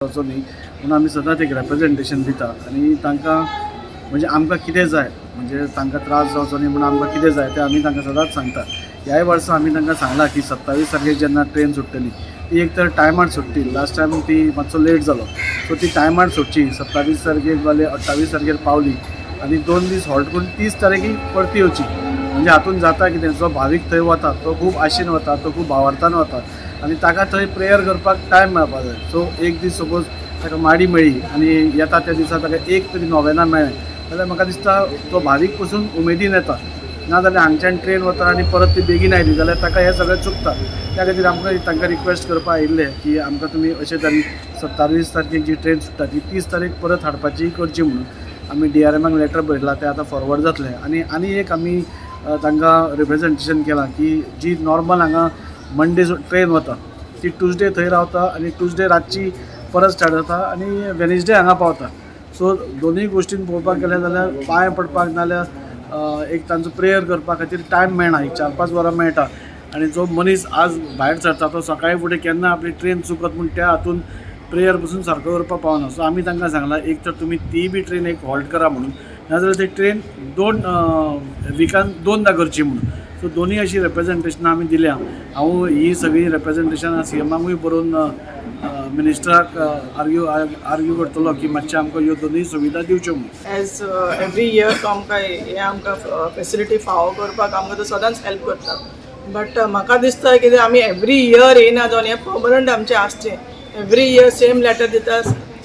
जावचो न्ही म्हणून आमी सदांच एक रिप्रेजेंटेशन दिता आनी तांकां म्हणजे आमकां कितें जाय म्हणजे तांकां त्रास जावचो न्ही म्हणून आमकां कितें जाय तें आमी तांकां सदांच सांगता. ह्याय वर्सा आमी तांकां सांगलां की 27 तारखेक जेन्ना ट्रेन सुट्टली ती एक तर टायमार सुट्टी. लास्ट टायम ती मातसो लेट जालो सो ती टायमार सुटची. 27 तारखेक जाले 28 तारखेर पावली आनी 2 दीस हॉल्ट करून 30 तारखेक परती येवची. म्हणजे हातून जाता कितें जो भावीक थंय वता तो खूब आशेन वता, तो खूब भावार्थान वता आनी ताका थंय प्रेयर करपाक टायम मेळपाक जाय. सो एक दीस सपोज ताका माडी मेळ्ळी आनी येता त्या दिसा ताका एक तरी नोवेना मेळ्ळें जाल्यार म्हाका दिसता तो भावीक पसून उमेदीन येता. नाजाल्यार हांगच्यान ट्रेन वता आनी परत ती बेगीन आयली जाल्यार ताका हें सगळें चुकता. त्या खातीर आमकां तांकां रिक्वेस्ट करपाक आयिल्लें की आमकां तुमी अशे तरेन 27 तारखेक जी ट्रेन सुट्टा ती 30 तारीख परत हाडपाची करची म्हणून आमी DRMाक लेटर बरयलां. तें आतां फॉरवर्ड जातलें. आनी एक आमी तांकां रिप्रेजेंटेशन केलां की जी नॉर्मल हांगा मंडे ट्रेन वता ती ट्युजडे थंय रावता आनी ट्युजडे रातची परत स्टार्ट जाता आनी वेनसडे हांगा पावता. सो दोनूय गोश्टीन पळोवपाक गेलें जाल्यार पांय पडपाक नाल्यार एक तांचो प्रेयर करपा खातीर टायम मेळना. एक 4-5 वरां मेळटा आनी जो मनीस आज भायर सरता तो सकाळी फुडें केन्ना आपली ट्रेन चुकत म्हूण त्या हातून प्रेयर पसून सारको करपाक पावना. सो आमी तांकां सांगलां एक तर तुमी ती बी ट्रेन एक हॉल्ट करा म्हणून, नाजाल्यार ती ट्रेन 2 विकान 2दा करची म्हणून. सो दोनूय अशी रिप्रेजेंटेशनां आमी दिल्या. हांव ही सगळी रिप्रेजेंटेशनां CMाकूय बरोवन मिनिस्टराक आर्ग्यू करतलो की मातशें आमकां ह्यो दोनूय सुविधा दिवच्यो म्हणून. एज एवरी इयर तो आमकां फेसिलिटी फावो करपाक आमकां तो सदांच हेल्प करता. बट म्हाका दिसता कितें आमी एवरी इयर येयना जावन हें पर्मनंट आमचें आसचें. एवरी इयर सेम लेटर दिता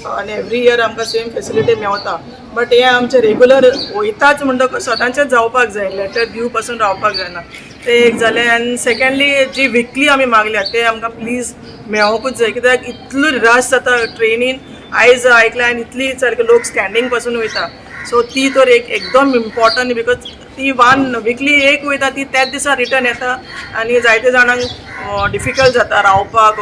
आनी एवरी इयर आमकां सेम फेसिलिटी मेवता. बट हें आमचें रेगुलर वयताच म्हणटकच सदांचेंच जावपाक जाय. लेटर दिव पासून रावपाक जायना तें एक जालें. आनी सेकेंडली जी विकली आमी मागल्या ते आमकां प्लीज मेळोंकूच जाय. कित्याक इतलो रश जाता ट्रेनीन. आयज आयकलां आनी इतली सारके लोक स्टँडींग पासून वयता. सो ती तर एकदम इम्पॉर्टंट बिकॉज ती विकली एक वयता ती त्याच दिसा रिटर्न येता आनी जायते जाणांक डिफिकल्ट जाता रावपाक